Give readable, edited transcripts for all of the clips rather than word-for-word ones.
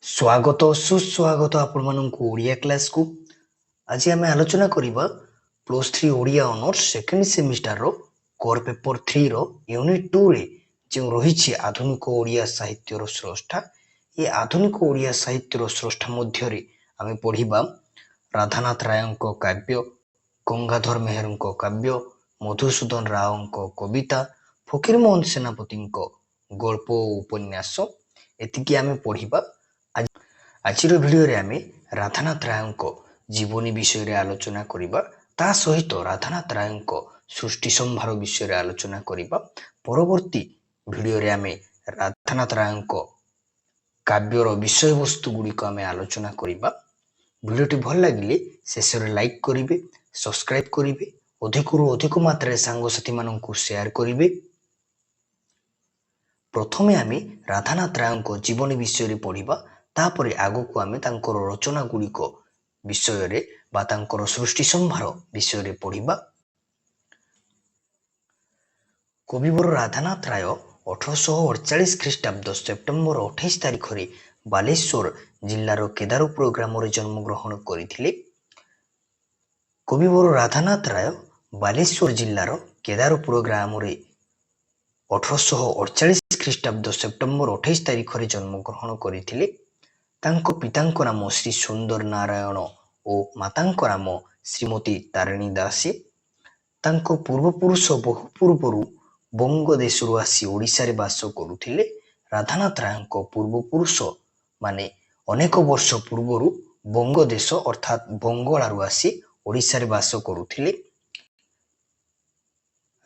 स्वागत सुस्वागत आपण मानकु ओडिया क्लास को। आज आम आलोचना करिबा +3 ओडिया ऑनर्स सेकंड सेमिस्टर रो कोर पेपर 3 रो यूनिट 2 रे जो रही आधुनिक ओडिया साहित्य रो स्रष्टा। ये आधुनिक ओडिया साहित्य रो स्रष्टा मध्य रे आमे पढ़िबा राधानाथ रायंको काव्य, गंगाधर मेहरंको काव्य, मधुसूदन रावंको कविता, फकीरमोहन सेनापतिंको गल्प उपन्यास एतिकी आमे पढ़िबा। आज भिडियो रे आमे राधानाथ रायंको जीवनी विषय रे आलोचना करिबा। ता सहित राधानाथ रायंको सृष्टि संभार विषय रे आलोचना करिबा। परवर्ती भिडियो रे आमे राधानाथ रायंको काव्यर विषय वस्तु गुड़िक आमे आलोचना करिबा। भिडियोटी भल लागिले शेष रे लाइक करिवे, सब्सक्राइब करिवे, अधिकरु अधिक मात्रा सांगसाथी माननकु शेयर करिवे। प्रथमे आमे राधानाथ रायंको जीवनी विषय रे पढ़िबा। तापरे आगो को आमे तांकर रचना गुड़िक विषय रे बा तांकर सृष्टि संभार विषय रे पढ़िबा। कविवर राधानाथ राय 1848 ख्रीष्टाब्द सेप्टेम्बर 28 तारिख रे बालेश्वर जिल्लार केदारपुर ग्राम रे जन्म ग्रहण करिथिले। कविवर राधानाथ राय बालेश्वर जिल्लार केदारपुर ग्राम रे 1848 ख्रीष्टाब्द सेप्टेम्बर 28 तारिख रे जन्म ग्रहण करिथिले। तांको पितांको नाम श्री सुंदर नारायण और मातांको नाम श्रीमती तारिणी दासी। तांको पूर्वपुरुष बहु पूर्वरु बंग देशरु आसी ओडिशा रे बास करुथिले। राधानाथ रायंको पूर्वपुरुष माने अनेक वर्ष पूर्वरु बंग देश अर्थात बंगलारु आसी ओडिशा रे बास करुथिले।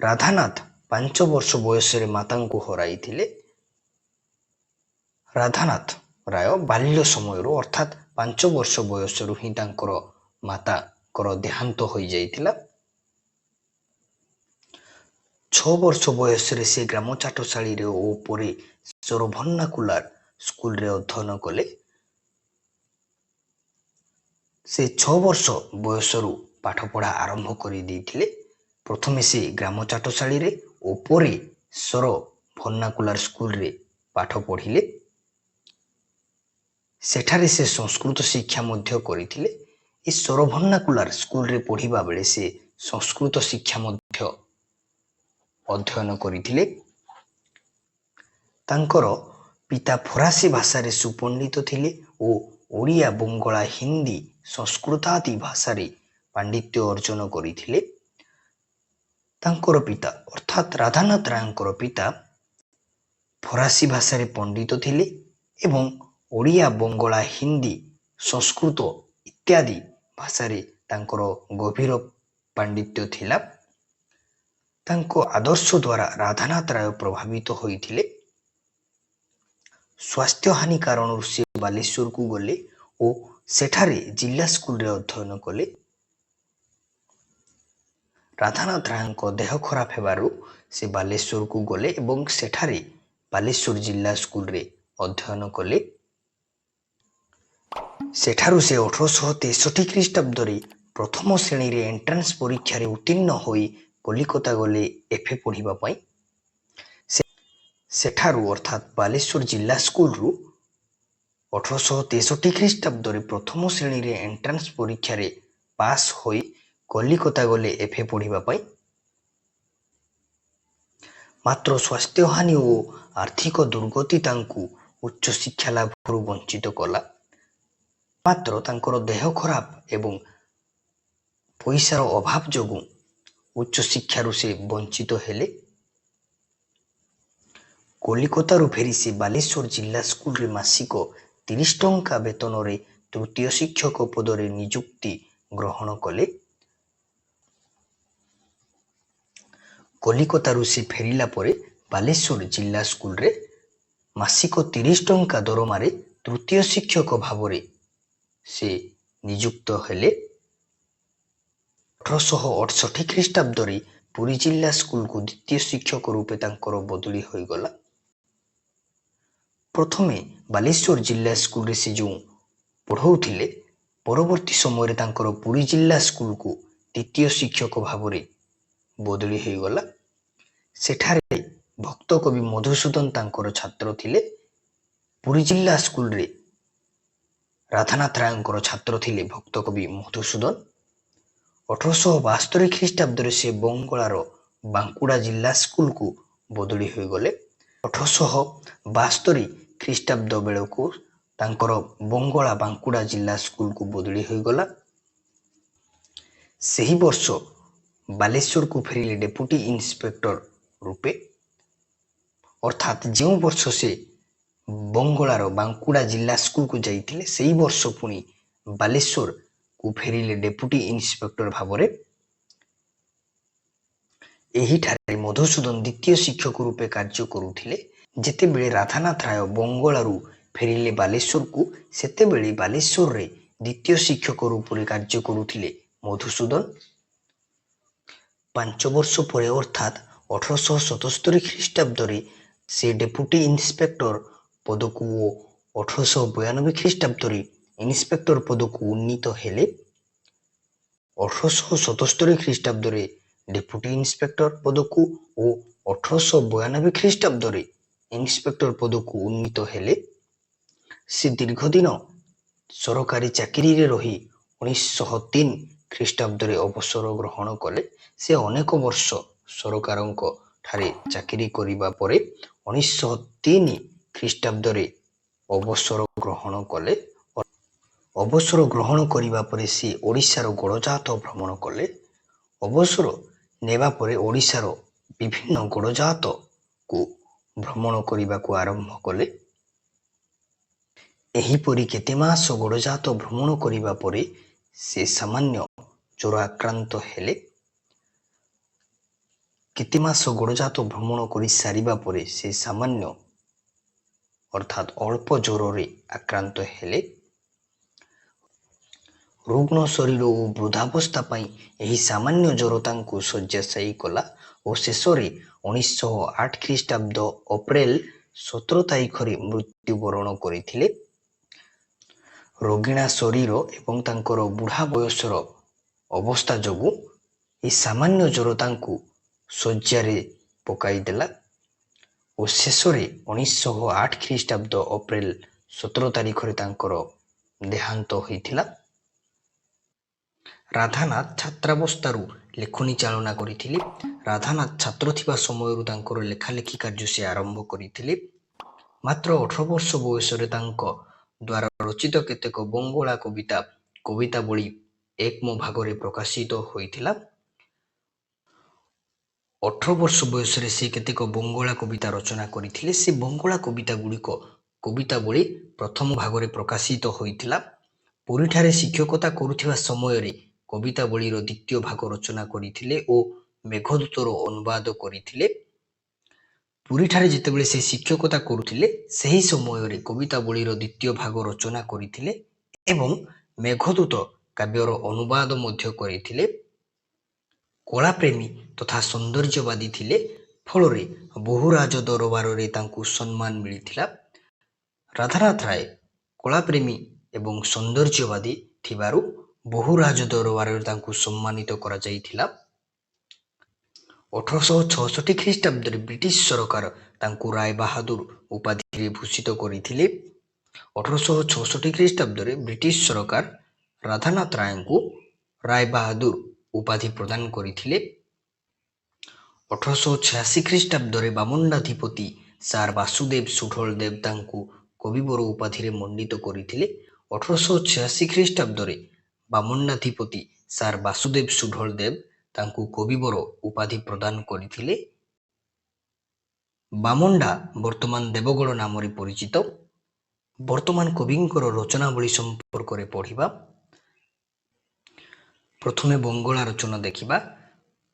राधानाथ 5 वर्ष बयस रे मातांको हराइथिले। राधानाथ राय बाल्य समय अर्थात 5 वर्ष बयस ही माता देहांत हो जाइथिला। 6 वर्ष बयस रे से ग्राम चाटशाली रे ओ परे सरभन्नाकुलार स्कूल रे अध्ययन कले। से 6 वर्ष बयस पाठ पढ़ा आरंभ करि दैथिले। प्रथमे से ग्राम चाटशाली रे ओ परे सरभन्नाकुलार स्कूल रे पाठ पढ़िले। सेठारे से संस्कृत शिक्षा मध्य करिथिले। इस सरभन्नाकुलार स्कूल रे पढ़िबा बेले से संस्कृत शिक्षा मध्य अध्ययन करिथिले। तांकर पिता फरासी भाषा रे सुपंडित थिले ओ ओडिया, बंगला, हिंदी, संस्कृत आदि भाषा रे पांडित्य अर्जन करिथिले। तांकर पिता अर्थात राधानाथ रायंकर पिता फरासी भाषा रे पंडित थिले एवं ओडिया, बंगला, हिंदी, संस्कृत इत्यादि भाषा रे तांकर गभीर पांडित्य थिला। तांको आदर्श द्वारा राधानाथ राय प्रभावित होइथिले। स्वास्थ्य हानि कारण से बालेश्वर को गले ओ सेठारे जिला स्कूल रे अध्ययन कले। राधानाथ रायंको देह खराब हेबारु से बालेश्वर को गले एवं सेठारे बालेश्वर जिला स्कूल रे अध्ययन कले। सेठारु से 1863 ख्रीष्टाब्द रे प्रथम श्रेणी रे एंट्रांस परीक्षा रे उत्तीर्ण होई कलिकता गले एफए पढ़िबा पई। सेठारु अर्थात बालेश्वर जिला स्कूल रु 1863 ख्रीष्टाब्द रे प्रथम श्रेणी रे एंट्रांस परीक्षा रे पास होई कलिकता गले एफए पढ़िबा पई। मात्र स्वास्थ्य हानि और आर्थिक दुर्गति तांकु उच्च शिक्षा लाभरु वंचित कला। मात्र तांकर देह खराब एवं पैसार अभाव जोगु उच्च शिक्षारु से वंचित हेले। कलिकतारु फेरी से बालेश्वर जिला स्कूल रे मासिक 30 टंका वेतन रे तृतीय शिक्षक पद रे नियुक्ति ग्रहण कले। कलिकतारु से फेरिला परे बालेश्वर जिला स्कूल रे मासिक 30 टंका दरमा रे तृतीय शिक्षक भाव रे से नियुक्त हेले। 1868 ख्रीष्टाब्द रे पुरी जिला स्कूल को द्वितीय शिक्षक रूपे तांकर बदली होई गला। प्रथमे बालेश्वर जिला स्कूल रे से जो पढ़ौथिले परवर्ती समय रे तांकर पुरी जिला स्कूल को द्वितीय शिक्षक भाव रे बदली होई गला। सेठारे भक्त कवि मधुसूदन तांकर छात्र थिले। पुरी जिला स्कूल रे ରାଧାନାଥ ରାୟଙ୍କର ଛାତ୍ର ଥିଲେ ଭକ୍ତ କବି ମଧୁସୂଦନ। 1872 ଖ୍ରୀଷ୍ଟାବ୍ଦରେ ସେ ବଙ୍ଗଳାର ବାଙ୍କୁଡ଼ା ଜିଲ୍ଲା ସ୍କୁଲକୁ ବଦଳି ହୋଇଗଲେ। 1872 ଖ୍ରୀଷ୍ଟାବ୍ଦ ବେଳକୁ ତାଙ୍କର ବଙ୍ଗଳା ବାଙ୍କୁଡ଼ା ଜିଲ୍ଲା ସ୍କୁଲକୁ ବଦଳି ହୋଇଗଲା। ସେହି ବର୍ଷ ବାଲେଶ୍ୱରକୁ ଫେରିଲେ ଡେପୁଟି ଇନ୍ସପେକ୍ଟର ରୂପେ। ଅର୍ଥାତ୍ ଯେଉଁ ବର୍ଷ ସେ ବଙ୍ଗଳାର ବାଙ୍କୁଡ଼ା ଜିଲ୍ଲା ସ୍କୁଲକୁ ଯାଇଥିଲେ ସେହି ବର୍ଷ ପୁଣି ବାଲେଶ୍ୱରକୁ ଫେରିଲେ ଡେପୁଟି ଇନ୍ସପେକ୍ଟର ଭାବରେ। ଏହିଠାରେ ମଧୁସୂଦନ ଦ୍ୱିତୀୟ ଶିକ୍ଷକ ରୂପେ କାର୍ଯ୍ୟ କରୁଥିଲେ। ଯେତେବେଳେ ରାଧାନାଥ ରାୟ ବଙ୍ଗଳାରୁ ଫେରିଲେ ବାଲେଶ୍ୱରକୁ, ସେତେବେଳେ ବାଲେଶ୍ୱରରେ ଦ୍ୱିତୀୟ ଶିକ୍ଷକ ରୂପରେ କାର୍ଯ୍ୟ କରୁଥିଲେ ମଧୁସୂଦନ। 5 ବର୍ଷ ପରେ ଅର୍ଥାତ୍ 1877 ଖ୍ରୀଷ୍ଟାବ୍ଦରେ ସେ ଡେପୁଟି ଇନ୍ସପେକ୍ଟର ପଦକୁ ଓ 1892 ଖ୍ରୀଷ୍ଟାବ୍ଦରେ ଇନ୍ସପେକ୍ଟର ପଦକୁ ଉନ୍ନୀତ ହେଲେ। 1877 ଖ୍ରୀଷ୍ଟାବ୍ଦରେ ଡେପୁଟି ଇନ୍ସପେକ୍ଟର ପଦକୁ ଓ 1892 ଖ୍ରୀଷ୍ଟାବ୍ଦରେ ଇନ୍ସପେକ୍ଟର ପଦକୁ ଉନ୍ନୀତ ହେଲେ। ସେ ଦୀର୍ଘଦିନ ସରକାରୀ ଚାକିରିରେ ରହି 1903 ଖ୍ରୀଷ୍ଟାବ୍ଦରେ ଅବସର ଗ୍ରହଣ କଲେ। ସେ ଅନେକ ବର୍ଷ ସରକାରଙ୍କ ଠାରେ ଚାକିରି କରିବା ପରେ 1903 ଖ୍ରୀଷ୍ଟାବ୍ଦରେ ଅବସର ଗ୍ରହଣ କଲେ। ଅବସର ଗ୍ରହଣ କରିବା ପରେ ସେ ଓଡ଼ିଶାର ଗଡ଼ଜାତ ଭ୍ରମଣ କଲେ। ଅବସର ନେବା ପରେ ଓଡ଼ିଶାର ବିଭିନ୍ନ ଗଡ଼ଜାତକୁ ଭ୍ରମଣ କରିବାକୁ ଆରମ୍ଭ କଲେ। ଏହିପରି କେତେ ମାସ ଗଡ଼ଜାତ ଭ୍ରମଣ କରିବା ପରେ ସେ ସାମାନ୍ୟ ଜ୍ୱର ଆକ୍ରାନ୍ତ ହେଲେ। କେତେ ମାସ ଗଡ଼ଜାତ ଭ୍ରମଣ କରି ସାରିବା ପରେ ସେ ସାମାନ୍ୟ ଅର୍ଥାତ୍ ଅଳ୍ପ ଜ୍ୱରରେ ଆକ୍ରାନ୍ତ ହେଲେ। ରୁଗ୍ଣ ଶରୀର ଓ ବୃଦ୍ଧାବସ୍ଥା ପାଇଁ ଏହି ସାମାନ୍ୟ ଜ୍ୱର ତାଙ୍କୁ ଶଯ୍ୟାଶାୟୀ କଲା ଓ ଶେଷରେ 1908 ଖ୍ରୀଷ୍ଟାବ୍ଦ ଅପ୍ରେଲ 17 ତାରିଖରେ ମୃତ୍ୟୁବରଣ କରିଥିଲେ। ରୋଗିଣା ଶରୀର ଏବଂ ତାଙ୍କର ବୁଢ଼ା ବୟସର ଅବସ୍ଥା ଯୋଗୁଁ ଏହି ସାମାନ୍ୟ ଜ୍ୱର ତାଙ୍କୁ ଶଯ୍ୟାରେ ପକାଇଦେଲା ଓ ଶେଷରେ 1908 ଖ୍ରୀଷ୍ଟାବ୍ଦ ଅପ୍ରେଲ 17 ତାରିଖରେ ତାଙ୍କର ଦେହାନ୍ତ ହୋଇଥିଲା। ରାଧାନାଥ ଛାତ୍ରାବସ୍ଥାରୁ ଲେଖନୀ ଚାଳନା କରିଥିଲେ। ରାଧାନାଥ ଛାତ୍ର ଥିବା ସମୟରୁ ତାଙ୍କର ଲେଖାଲେଖି କାର୍ଯ୍ୟ ସେ ଆରମ୍ଭ କରିଥିଲେ। ମାତ୍ର 18 ବର୍ଷ ବୟସରେ ତାଙ୍କ ଦ୍ୱାରା ରଚିତ କେତେକ ବଙ୍ଗଳା କବିତାବଳୀ ଏକମ ଭାଗରେ ପ୍ରକାଶିତ ହୋଇଥିଲା। 18 ବର୍ଷ ବୟସରେ ସେ କେତେକ ବଙ୍ଗଳା କବିତା ରଚନା କରିଥିଲେ। ସେ ବଙ୍ଗଳା କବିତାବଳୀ ପ୍ରଥମ ଭାଗରେ ପ୍ରକାଶିତ ହୋଇଥିଲା। ପୁରୀଠାରେ ଶିକ୍ଷକତା କରୁଥିବା ସମୟରେ କବିତାବଳୀର ଦ୍ୱିତୀୟ ଭାଗ ରଚନା କରିଥିଲେ ଓ ମେଘଦୂତର ଅନୁବାଦ କରିଥିଲେ। ପୁରୀଠାରେ ଯେତେବେଳେ ସେ ଶିକ୍ଷକତା କରୁଥିଲେ ସେହି ସମୟରେ କବିତାବଳୀର ଦ୍ୱିତୀୟ ଭାଗ ରଚନା କରିଥିଲେ ଏବଂ ମେଘଦୂତ କାବ୍ୟର ଅନୁବାଦ ମଧ୍ୟ କରିଥିଲେ। କଳାପ୍ରେମୀ ତଥା ସୌନ୍ଦର୍ଯ୍ୟବାଦୀ ଥିଲେ, ଫଳରେ ବହୁ ରାଜ ଦରବାରରେ ତାଙ୍କୁ ସମ୍ମାନ ମିଳିଥିଲା। ରାଧାନାଥ ରାୟ କଳାପ୍ରେମୀ ଏବଂ ସୌନ୍ଦର୍ଯ୍ୟବାଦୀ ଥିବାରୁ ବହୁ ରାଜ ଦରବାରରେ ତାଙ୍କୁ ସମ୍ମାନିତ କରାଯାଇଥିଲା। 1866 ଖ୍ରୀଷ୍ଟାବ୍ଦରେ ବ୍ରିଟିଶ ସରକାର ତାଙ୍କୁ ରାୟବାହାଦୁର ଉପାଧିରେ ଭୂଷିତ କରିଥିଲେ। 1866 ଖ୍ରୀଷ୍ଟାବ୍ଦରେ ବ୍ରିଟିଶ ସରକାର ରାଧାନାଥ ରାୟଙ୍କୁ ରାୟବାହାଦୁର ଉପାଧି ପ୍ରଦାନ କରିଥିଲେ। 1886 ଖ୍ରୀଷ୍ଟାବ୍ଦରେ ବାମଣ୍ଡାଧିପତି ସାର ବାସୁଦେବ ସୁଢଳ ଦେବ ତାଙ୍କୁ କବିବର ଉପାଧିରେ ମଣ୍ଡିତ କରିଥିଲେ। 1886 ଖ୍ରୀଷ୍ଟାବ୍ଦରେ ବାମଣ୍ଡାଧିପତି ସାର ବାସୁଦେବ ସୁଢଳ ଦେବ ତାଙ୍କୁ କବିବର ଉପାଧି ପ୍ରଦାନ କରିଥିଲେ। ବାମଣ୍ଡା ବର୍ତ୍ତମାନ ଦେବଗଡ଼ ନାମରେ ପରିଚିତ। ବର୍ତ୍ତମାନ କବିଙ୍କର ରଚନାବଳୀ ସମ୍ପର୍କରେ ପଢ଼ିବା। ପ୍ରଥମେ ବଙ୍ଗଳା ରଚନା ଦେଖିବା।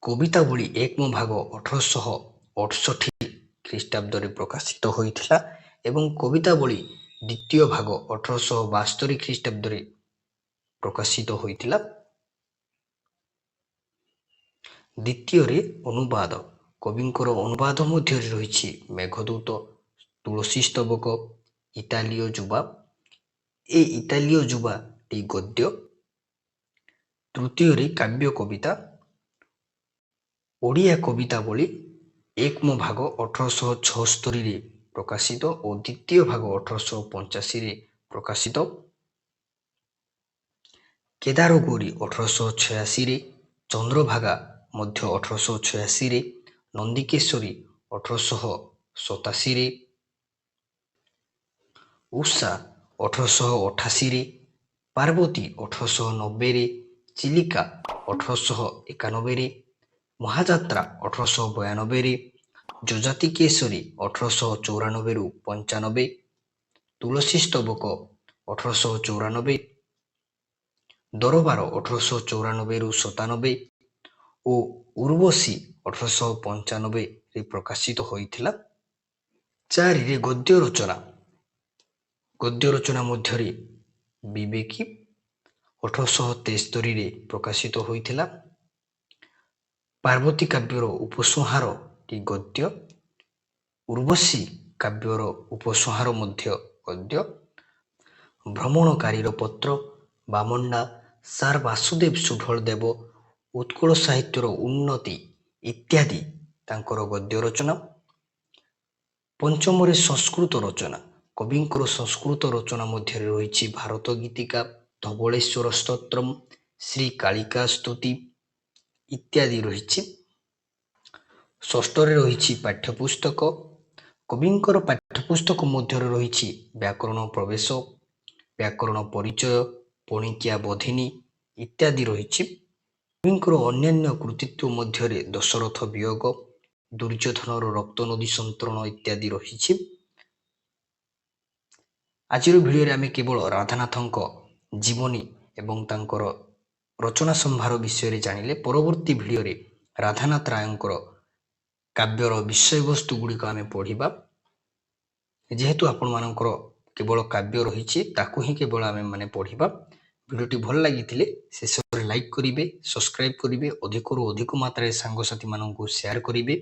କବିତାବଳୀ ଏକମ ଭାଗ 1868 ଖ୍ରୀଷ୍ଟାବ୍ଦରେ ପ୍ରକାଶିତ ହୋଇଥିଲା ଏବଂ କବିତାବଳୀ ଦ୍ୱିତୀୟ ଭାଗ 1872 ଖ୍ରୀଷ୍ଟାବ୍ଦରେ ପ୍ରକାଶିତ ହୋଇଥିଲା। ଦ୍ୱିତୀୟରେ ଅନୁବାଦ। କବିଙ୍କର ଅନୁବାଦ ମଧ୍ୟରେ ରହିଛି ମେଘଦୂତ, ତୁଳସୀ ସ୍ତବକ, ଇତାଲୀୟ ଯୁବା। ଏ ଇତାଲୀୟ ଯୁବାଟି ଗଦ୍ୟ। ତୃତୀୟରେ କାବ୍ୟ କବିତା। ଓଡ଼ିଆ କବିତାବଳୀ ଏକମ ଭାଗ 1876ରେ ପ୍ରକାଶିତ ଓ ଦ୍ୱିତୀୟ ଭାଗ 1885ରେ ପ୍ରକାଶିତ। କେଦାରଗୌରୀ 1886ରେ, ଚନ୍ଦ୍ରଭାଗା ମଧ୍ୟ 1886ରେ, ନନ୍ଦିକେଶ୍ୱରୀ 1887ରେ, ଉଷା 1888ରେ, ପାର୍ବତୀ 1890ରେ, ଚିଲିକା 1891ରେ, ମହାଯାତ୍ରା 1892ରେ, ଯଯାତି କେଶରୀ 1894ରୁ 95, ତୁଳସୀ ସ୍ତବକ 1894, ଦରବାର 1894ରୁ 97 ଓ ଉର୍ବଶୀ 1895ରେ ପ୍ରକାଶିତ ହୋଇଥିଲା। 4ରେ ଗଦ୍ୟ ରଚନା। ଗଦ୍ୟ ରଚନା ମଧ୍ୟରେ ବିବେକୀ 1873ରେ ପ୍ରକାଶିତ ହୋଇଥିଲା। ପାର୍ବତୀ କାବ୍ୟର ଉପସଂହାରଟି ଗଦ୍ୟ, ଉର୍ବଶୀ କାବ୍ୟର ଉପସଂହାର ମଧ୍ୟ ଗଦ୍ୟ, ଭ୍ରମଣକାରୀର ପତ୍ର, ବାମଣ୍ଡା, ସାର୍ ବାସୁଦେବ ସୁଢଳ ଦେବ, ଉତ୍କଳ ସାହିତ୍ୟର ଉନ୍ନତି ଇତ୍ୟାଦି ତାଙ୍କର ଗଦ୍ୟ ରଚନା। 5ମରେ ସଂସ୍କୃତ ରଚନା। କବିଙ୍କର ସଂସ୍କୃତ ରଚନା ମଧ୍ୟରେ ରହିଛି ଭାରତ ଗୀତିକା, ଧବଳେଶ୍ୱର ସ୍ତୋତ୍ରମ୍, ଶ୍ରୀ କାଳିକା ସ୍ତୁତି ଇତ୍ୟାଦି ରହିଛି। 6ରେ ରହିଛି ପାଠ୍ୟପୁସ୍ତକ। କବିଙ୍କର ପାଠ୍ୟପୁସ୍ତକ ମଧ୍ୟରେ ରହିଛି ବ୍ୟାକରଣ ପ୍ରବେଶ, ବ୍ୟାକରଣ ପରିଚୟ, ପଣିକିଆ ବୋଧିନୀ ଇତ୍ୟାଦି ରହିଛି। କବିଙ୍କର ଅନ୍ୟାନ୍ୟ କୃତିତ୍ୱ ମଧ୍ୟରେ ଦଶରଥ ବିୟୋଗ, ଦୁର୍ଯ୍ୟୋଧନର ରକ୍ତ ନଦୀ ସନ୍ତରଣ ଇତ୍ୟାଦି ରହିଛି। ଆଜିର ଭିଡ଼ିଓରେ ଆମେ କେବଳ ରାଧାନାଥଙ୍କ ଜୀବନୀ ଏବଂ ତାଙ୍କର ରଚନା ସମ୍ଭାର ବିଷୟରେ ଜାଣିଲେ। ପରବର୍ତ୍ତୀ ଭିଡ଼ିଓରେ ରାଧାନାଥ ରାୟଙ୍କର କାବ୍ୟର ବିଷୟବସ୍ତୁ ଗୁଡ଼ିକ ଆମେ ପଢ଼ିବା। ଯେହେତୁ ଆପଣମାନଙ୍କର କେବଳ କାବ୍ୟ ରହିଛି, ତାକୁ ହିଁ କେବଳ ଆମେ ପଢ଼ିବା। ଭିଡ଼ିଓଟି ଭଲ ଲାଗିଥିଲେ ଶେଷରେ ଲାଇକ୍ କରିବେ, ସବସ୍କ୍ରାଇବ୍ କରିବେ, ଅଧିକରୁ ଅଧିକ ମାତ୍ରାରେ ସାଙ୍ଗସାଥିମାନଙ୍କୁ ସେୟାର କରିବେ।